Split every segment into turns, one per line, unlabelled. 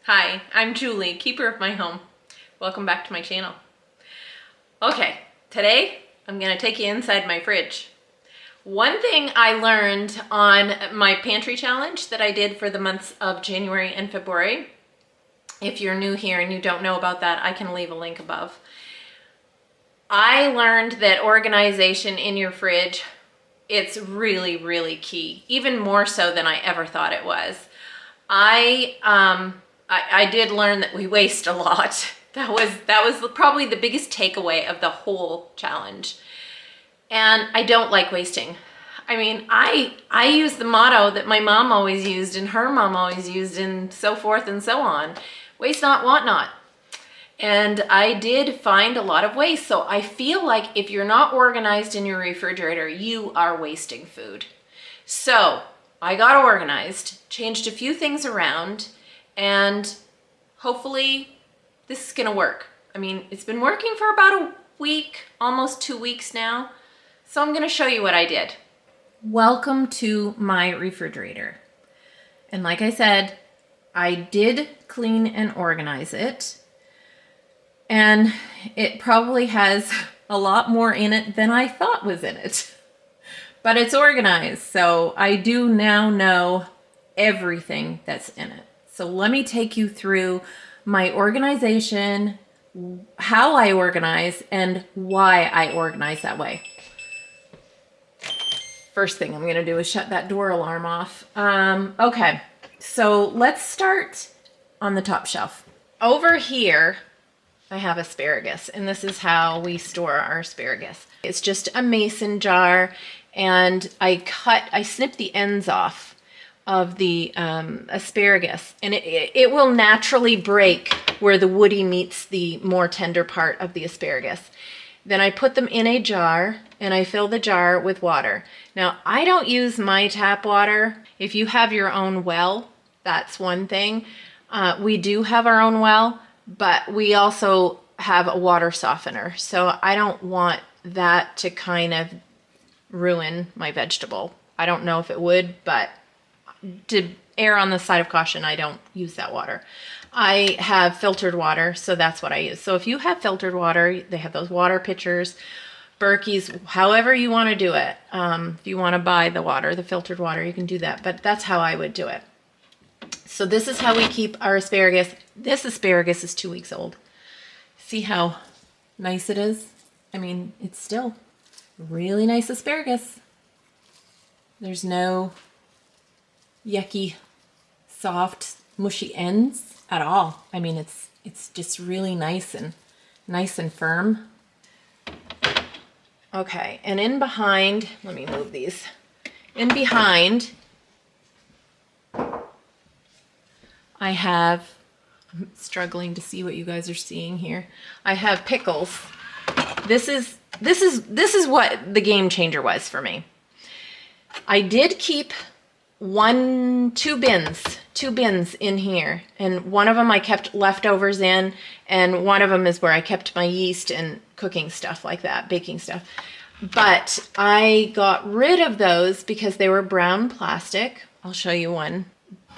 Hi, I'm Julie, keeper of my home. Welcome back to my channel. Okay, today I'm gonna take you inside my fridge. One thing I learned on my pantry challenge that I did for the months of January and February, if you're new here and you don't know about that, I can leave a link above. I learned that organization in your fridge, it's really, really key, even more so than I ever thought it was. I did learn that we waste a lot. That was probably the biggest takeaway of the whole challenge. And I don't like wasting. I mean, I use the motto that my mom always used and her mom always used and so forth and so on. Waste not, want not. And I did find a lot of waste. So I feel like if you're not organized in your refrigerator, you are wasting food. So I got organized, changed a few things around, and hopefully this is gonna work. I mean, it's been working for about a week, almost 2 weeks now. So I'm gonna show you what I did. Welcome to my refrigerator. And like I said, I did clean and organize it. And it probably has a lot more in it than I thought was in it. But it's organized, so I do now know everything that's in it. So let me take you through my organization, how I organize, and why I organize that way. First thing I'm gonna do is shut that door alarm off. Okay, so let's start on the top shelf. Over here, I have asparagus, and this is how we store our asparagus. It's just a mason jar, and I snip the ends off of the asparagus, and it will naturally break where the woody meets the more tender part of the asparagus. Then I put them in a jar, and I fill the jar with water. Now, I don't use my tap water. If you have your own well, that's one thing. We do have our own well, but we also have a water softener. So I don't want that to kind of ruin my vegetable. I don't know if it would, but to err on the side of caution, I don't use that water. I have filtered water, so that's what I use. So if you have filtered water, they have those water pitchers, Berkey's, however you want to do it. If you want to buy the water, the filtered water, you can do that, but that's how I would do it. So this is how we keep our asparagus. This asparagus is 2 weeks old. See how nice it is? I mean, it's still really nice asparagus. There's no yucky, soft, mushy ends at all. I mean, it's just really nice and firm. Okay, and in behind, let me move these. In behind, I have, I'm struggling to see what you guys are seeing here. I have pickles. This is what the game changer was for me. I did keep two bins in here, and one of them I kept leftovers in, and one of them is where I kept my yeast and cooking stuff like that, baking stuff. But I got rid of those because they were brown plastic. I'll show you one.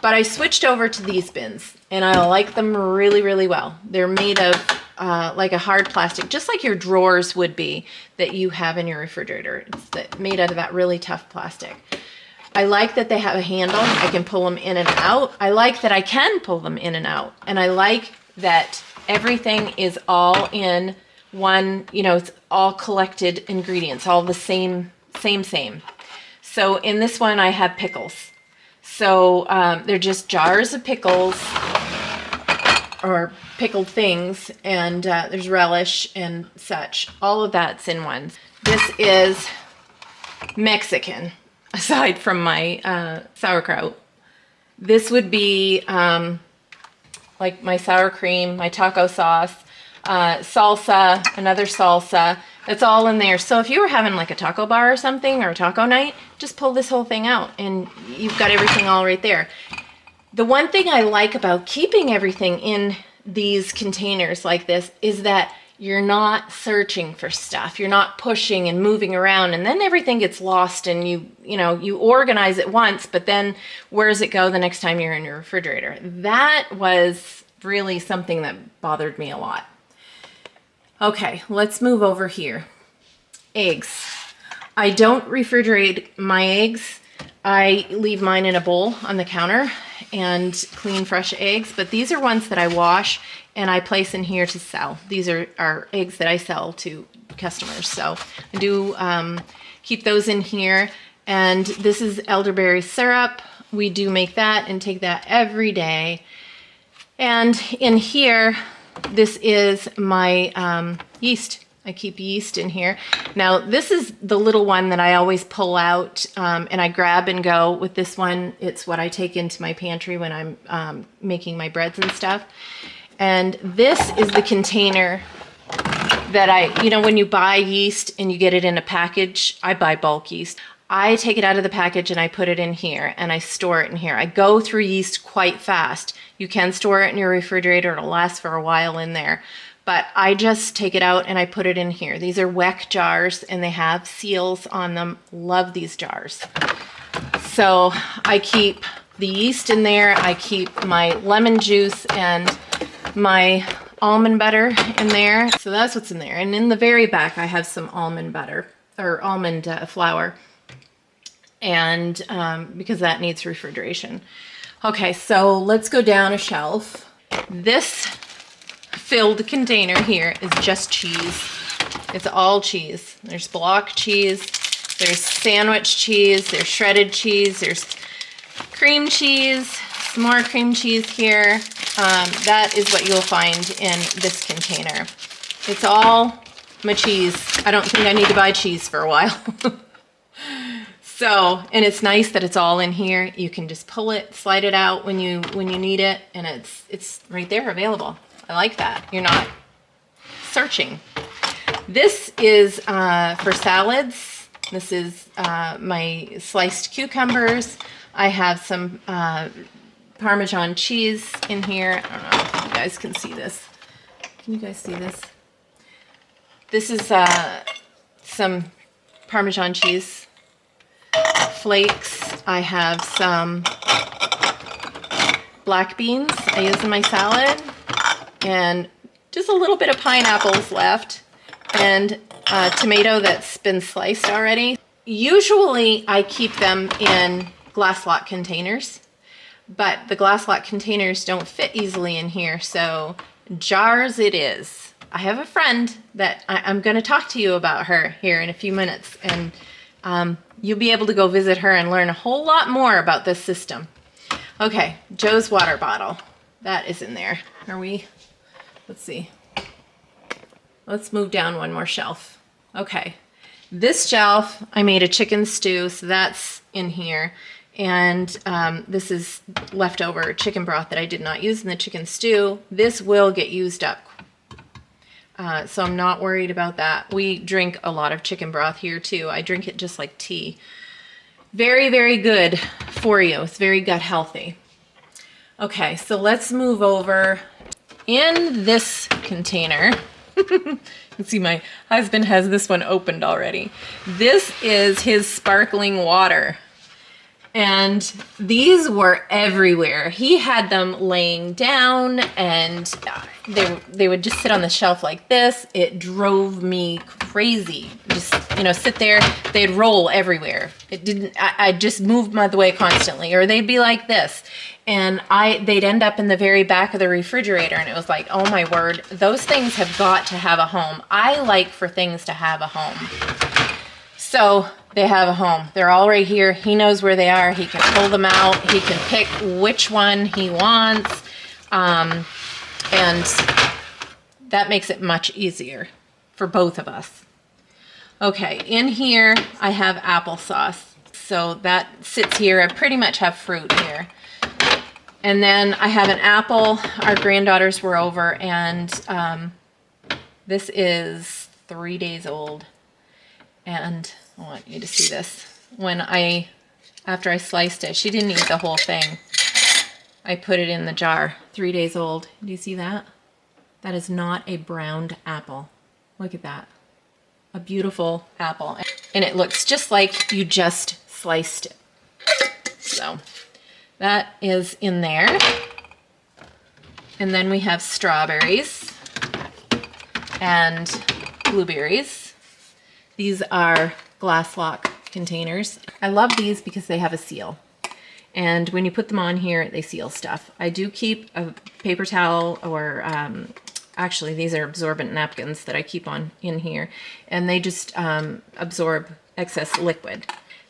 But I switched over to these bins, and I like them really, really well. They're made of like a hard plastic, just like your drawers would be that you have in your refrigerator. It's made out of that really tough plastic. I like that they have a handle. I can pull them in and out. I like that I can pull them in and out. And I like that everything is all in one, it's all collected ingredients, all the same. So in this one, I have pickles. So they're just jars of pickles or pickled things, and there's relish and such. All of that's in one. This is Mexican, aside from my sauerkraut. This would be like my sour cream, my taco sauce, salsa, another salsa. It's all in there. So if you were having like a taco bar or something, or a taco night, just pull this whole thing out and you've got everything all right there. The one thing I like about keeping everything in these containers like this is that you're not searching for stuff. You're not pushing and moving around, and then everything gets lost, and you organize it once, but then where does it go the next time you're in your refrigerator? That was really something that bothered me a lot. Okay, let's move over here. Eggs. I don't refrigerate my eggs. I leave mine in a bowl on the counter and clean fresh eggs, but these are ones that I wash and I place in here to sell. These are eggs that I sell to customers, so I do keep those in here. And this is elderberry syrup. We do make that and take that every day. And in here, this is my yeast. I keep yeast in here. Now, this is the little one that I always pull out and I grab and go with this one. It's what I take into my pantry when I'm making my breads and stuff. And this is the container that when you buy yeast and you get it in a package, I buy bulk yeast. I take it out of the package and I put it in here and I store it in here. I go through yeast quite fast. You can store it in your refrigerator. It'll last for a while in there. But I just take it out and I put it in here. These are Weck jars and they have seals on them. Love these jars. So I keep the yeast in there. I keep my lemon juice and my almond butter in there. So that's what's in there. And in the very back, I have some almond butter or almond flour. And because that needs refrigeration. Okay, so let's go down a shelf. This filled container here is just cheese. It's all cheese. There's block cheese, there's sandwich cheese, there's shredded cheese, there's cream cheese, some more cream cheese here. That is what you'll find in this container. It's all my cheese. I don't think I need to buy cheese for a while. So, and it's nice that it's all in here. You can just pull it, slide it out when you need it, and it's right there available. I like that. You're not searching. This is for salads. This is my sliced cucumbers. I have some Parmesan cheese in here. I don't know if you guys can see this. Can you guys see this? This is some Parmesan cheese flakes. I have some black beans I use in my salad. And just a little bit of pineapples left and a tomato that's been sliced already. Usually I keep them in glass lock containers, but the glass lock containers don't fit easily in here, so jars it is. I have a friend that I'm going to talk to you about her here in a few minutes, and you'll be able to go visit her and learn a whole lot more about this system. Okay, Joe's water bottle. That is in there. Let's see. Let's move down one more shelf. Okay. This shelf, I made a chicken stew, so that's in here. And this is leftover chicken broth that I did not use in the chicken stew. This will get used up. So I'm not worried about that. We drink a lot of chicken broth here too. I drink it just like tea. Very, very good for you. It's very gut healthy. Okay, so let's move over. In this container, you can see my husband has this one opened already. This is his sparkling water. And these were everywhere. He had them laying down and they would just sit on the shelf like this. It drove me crazy. Just, sit there, they'd roll everywhere. I just moved my way constantly, or they'd be like this. And they'd end up in the very back of the refrigerator, and it was like, oh my word, those things have got to have a home. I like for things to have a home. So they have a home. They're all right here. He knows where they are. He can pull them out. He can pick which one he wants. And that makes it much easier for both of us. Okay, in here I have applesauce. So that sits here. I pretty much have fruit here. And then I have an apple. Our granddaughters were over, and this is 3 days old. And I want you to see this. After I sliced it, she didn't eat the whole thing. I put it in the jar, 3 days old. Do you see that? That is not a browned apple. Look at that. A beautiful apple. And it looks just like you just sliced it. So that is in there. And then we have strawberries and blueberries. These are glass lock containers. I love these because they have a seal. And when you put them on here, they seal stuff. I do keep a paper towel or actually these are absorbent napkins that I keep on in here. And they just absorb excess liquid.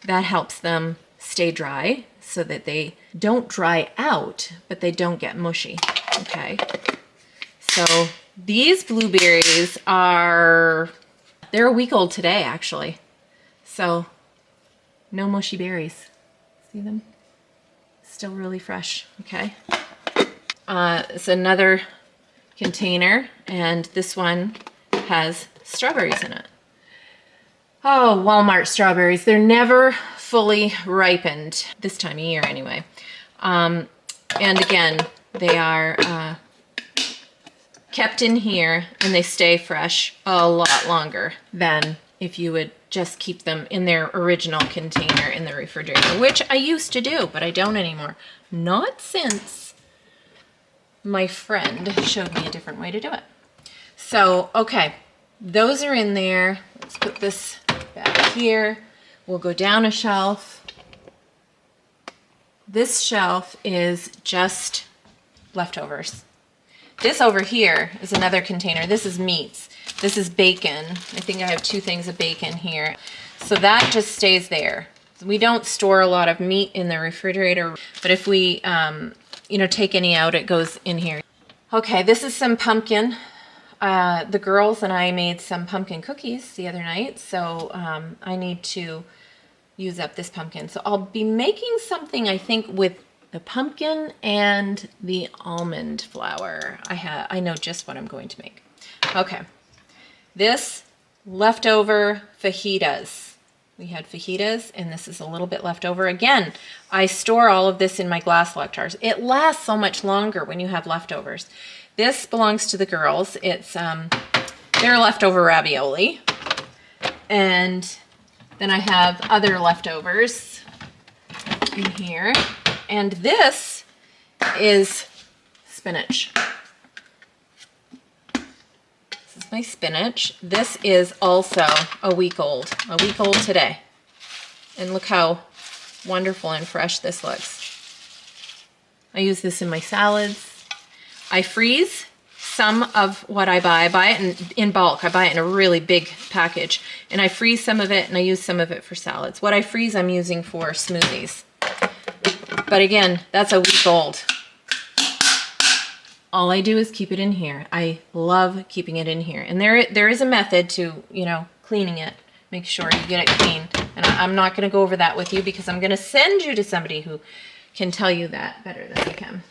That helps them stay dry so that they don't dry out, but they don't get mushy. Okay. So these blueberries they're a week old today, actually. So no mushy berries. See them? Still really fresh. Okay. It's another container, and this one has strawberries in it. Oh, Walmart strawberries. They're never fully ripened this time of year anyway. And again, they are kept in here and they stay fresh a lot longer than if you would just keep them in their original container in the refrigerator, which I used to do, but I don't anymore. Not since my friend showed me a different way to do it. So, okay, those are in there. Let's put this back here. We'll go down a shelf. This shelf is just leftovers. This over here is another container. This is meats. This is bacon. I think I have 2 things of bacon here. So that just stays there. We don't store a lot of meat in the refrigerator, but if we, take any out, it goes in here. Okay, this is some pumpkin. The girls and I made some pumpkin cookies the other night, so I need to use up this pumpkin. So I'll be making something, I think, with the pumpkin and the almond flour. I know just what I'm going to make. Okay, this leftover fajitas. We had fajitas, and this is a little bit left over. Again, I store all of this in my glass lock jars. It lasts so much longer when you have leftovers. This belongs to the girls. It's their leftover ravioli. And then I have other leftovers in here. And this is spinach. This is my spinach. This is also a week old today. And look how wonderful and fresh this looks. I use this in my salads. I freeze some of what I buy. I buy it in bulk. I buy it in a really big package. And I freeze some of it and I use some of it for salads. What I freeze I'm using for smoothies. But again, that's a week old. All I do is keep it in here. I love keeping it in here. And there is a method to, cleaning it. Make sure you get it clean. And I'm not going to go over that with you because I'm going to send you to somebody who can tell you that better than I can.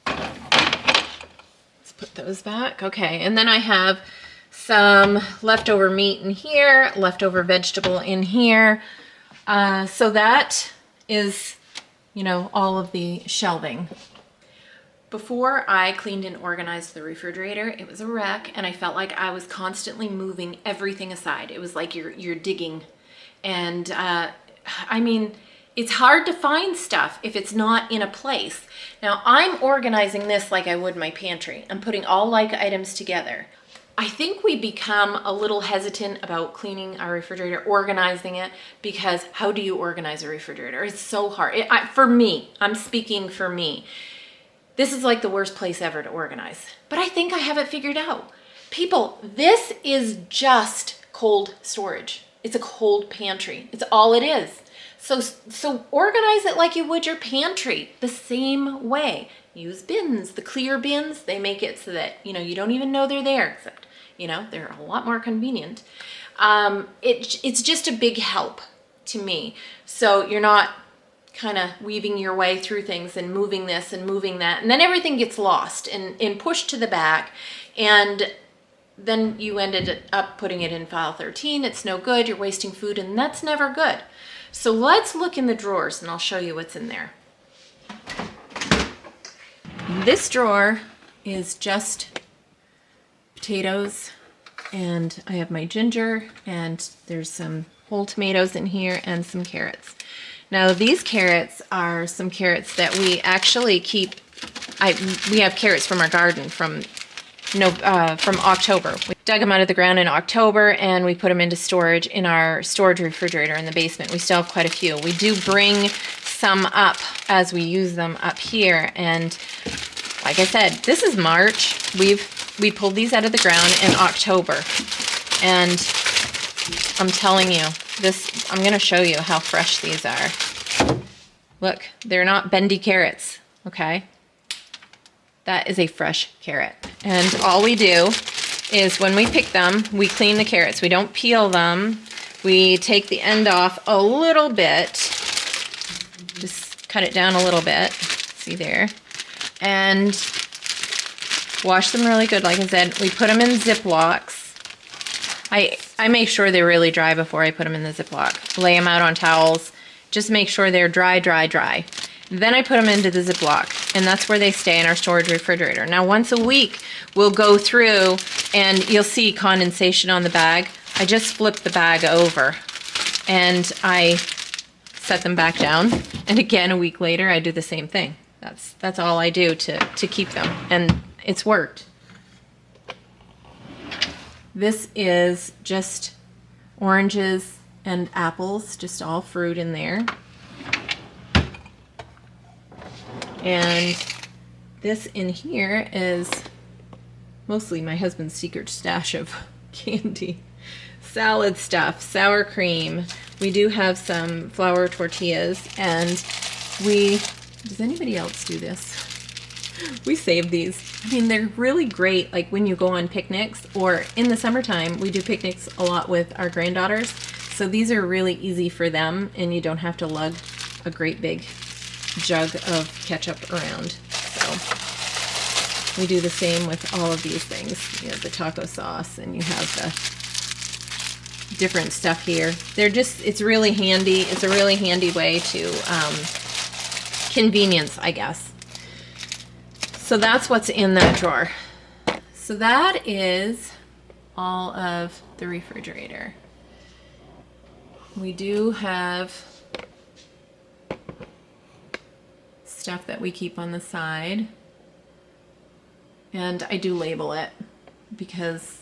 Let's put those back. Okay, and then I have some leftover meat in here, leftover vegetable in here. So that is, all of the shelving. Before I cleaned and organized the refrigerator, it was a wreck, and I felt like I was constantly moving everything aside. It was like you're digging. And it's hard to find stuff if it's not in a place. Now, I'm organizing this like I would my pantry. I'm putting all like items together. I think we become a little hesitant about cleaning our refrigerator, organizing it, because how do you organize a refrigerator? It's so hard. For me, I'm speaking for me. This is like the worst place ever to organize. But I think I have it figured out. People, this is just cold storage. It's a cold pantry. It's all it is. So organize it like you would your pantry, the same way. Use bins, the clear bins. They make it so that, you don't even know they're there, except, they're a lot more convenient. It's just a big help to me. So you're not kind of weaving your way through things and moving this and moving that, and then everything gets lost and pushed to the back, and then you ended up putting it in file 13. It's no good. You're wasting food, and that's never good. So let's look in the drawers, and I'll show you what's in there. This drawer is just potatoes, and I have my ginger, and there's some whole tomatoes in here and some carrots. Now these carrots are some carrots that we actually keep. We have carrots from our garden from October. We dug them out of the ground in October and we put them into storage in our storage refrigerator in the basement. We still have quite a few. We do bring some up as we use them up here, and like I said, this is March. We pulled these out of the ground in October, and I'm telling you, I'm going to show you how fresh these are. Look, they're not bendy carrots, okay? That is a fresh carrot. And all we do is when we pick them, we clean the carrots. We don't peel them. We take the end off a little bit. Just cut it down a little bit. See there? And wash them really good. Like I said, we put them in Ziplocs. I make sure they're really dry before I put them in the Ziploc. Lay them out on towels. Just make sure they're dry, dry, dry. Then I put them into the Ziploc, and that's where they stay in our storage refrigerator. Now, once a week, we'll go through, and you'll see condensation on the bag. I just flip the bag over, and I set them back down. And again, a week later, I do the same thing. That's all I do to keep them, and it's worked. This is just oranges and apples, just all fruit in there. And this in here is mostly my husband's secret stash of candy. Salad stuff, sour cream. We do have some flour tortillas, and does anybody else do this? We save these. I mean, they're really great, like when you go on picnics, or in the summertime, we do picnics a lot with our granddaughters. So these are really easy for them, and you don't have to lug a great big jug of ketchup around. So we do the same with all of these things. You have the taco sauce, and you have the different stuff here. It's really handy. It's a really handy way to convenience, I guess. So that's what's in that drawer. So that is all of the refrigerator. We do have stuff that we keep on the side, and I do label it because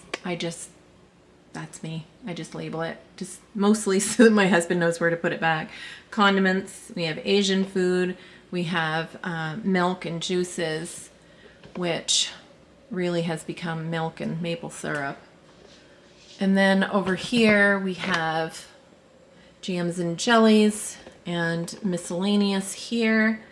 that's me. I just label it, just mostly so that my husband knows where to put it back. Condiments, we have Asian food, we have milk and juices, which really has become milk and maple syrup. And then over here we have jams and jellies and miscellaneous here.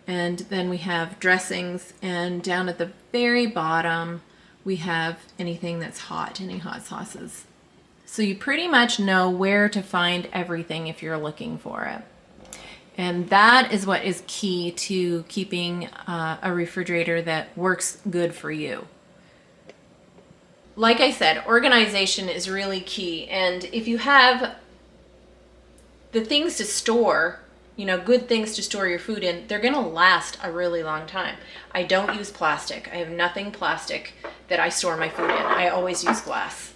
And then we have dressings, and down at the very bottom we have anything that's hot, any hot sauces. So you pretty much know where to find everything if you're looking for it. And that is what is key to keeping a refrigerator that works good for you. Like I said, organization is really key. And if you have the things to store, good things to store your food in, they're gonna last a really long time. I don't use plastic. I have nothing plastic that I store my food in. I always use glass.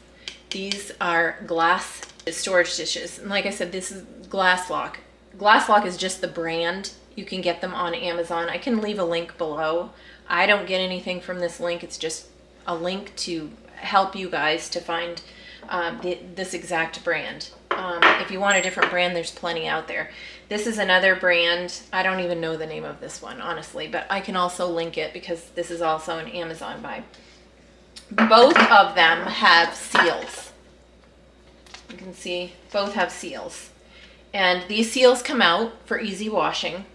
These are glass storage dishes. And like I said, this is Glass Lock. Glass Lock is just the brand. You can get them on Amazon. I can leave a link below. I don't get anything from this link. It's just a link to help you guys to find this exact brand. If you want a different brand, there's plenty out there. This is another brand. I don't even know the name of this one, honestly, but I can also link it because this is also an Amazon buy. Both of them have seals. You can see both have seals. And these seals come out for easy washing.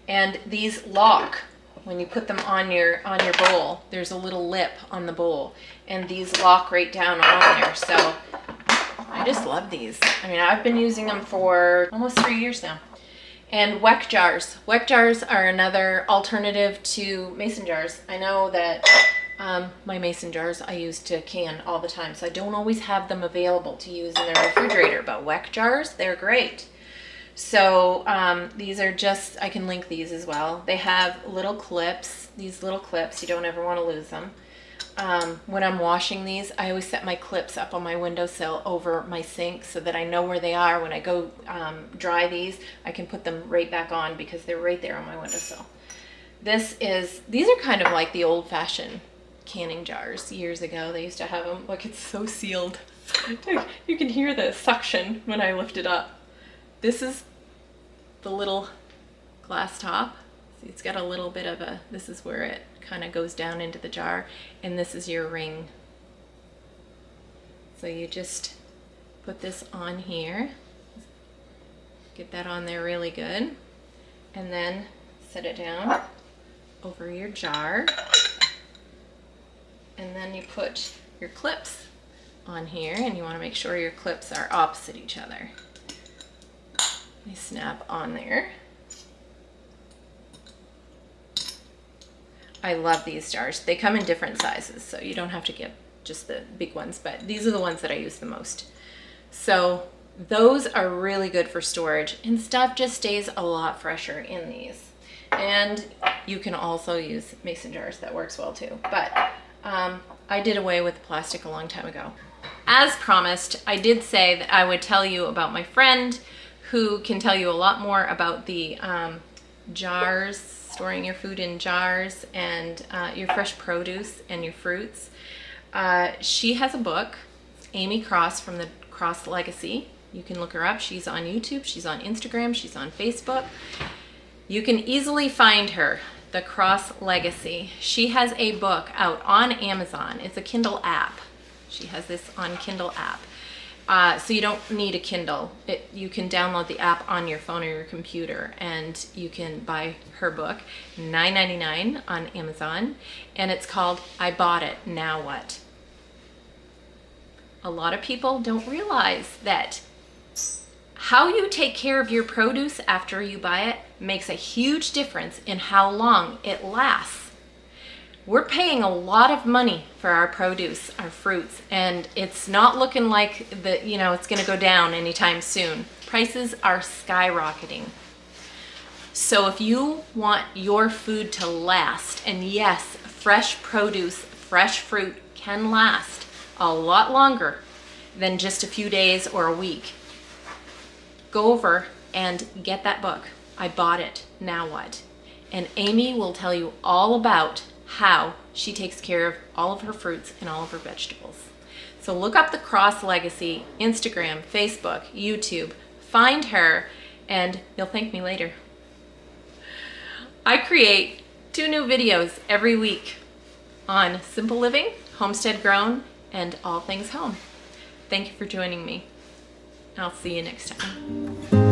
And these lock when you put them on your bowl. There's a little lip on the bowl, and these lock right down on there. So I just love these. I mean, I've been using them for almost 3 years now. And Weck Jars. Weck Jars are another alternative to mason jars. I know that my mason jars I use to can all the time, so I don't always have them available to use in the refrigerator, but Weck Jars, they're great. So these are just, I can link these as well. They have little clips, these little clips, you don't ever want to lose them. when I'm washing these, I always set my clips up on my windowsill over my sink so that I know where they are. When I go dry these, I can put them right back on because they're right there on my windowsill. These are kind of like the old-fashioned canning jars years ago. They used to have them. Look, it's so sealed. You can hear the suction when I lift it up. This is the little glass top. See, it's got a little bit of a, this is where it kind of goes down into the jar, and this is your ring. So you just put this on here, get that on there really good, and then set it down over your jar, and then you put your clips on here, and you want to make sure your clips are opposite each other. They snap on there. I love these jars. They come in different sizes, so you don't have to get just the big ones, but these are the ones that I use the most. So those are really good for storage, and stuff just stays a lot fresher in these. And you can also use mason jars. That works well too. But I did away with plastic a long time ago. As promised, I did say that I would tell you about my friend who can tell you a lot more about the jars, storing your food in jars, and your fresh produce and your fruits. She has a book, Amy Cross from the Cross Legacy. You can look her up. She's on YouTube, she's on Instagram, she's on Facebook. You can easily find her, The Cross Legacy. She has a book out on Amazon. It's a Kindle app. She has this on Kindle app. So you don't need a Kindle. You can download the app on your phone or your computer, and you can buy her book, $9.99 on Amazon, and it's called I Bought It, Now What? A lot of people don't realize that how you take care of your produce after you buy it makes a huge difference in how long it lasts. We're paying a lot of money for our produce, our fruits, and it's not looking like it's going to go down anytime soon. Prices are skyrocketing. So if you want your food to last, and yes, fresh produce, fresh fruit can last a lot longer than just a few days or a week, go over and get that book. I Bought It, Now What? And Amy will tell you all about how she takes care of all of her fruits and all of her vegetables. So look up The Cross Legacy, Instagram, Facebook, YouTube, find her, and you'll thank me later. I create 2 new videos every week on simple living, homestead grown, and all things home. Thank you for joining me. I'll see you next time.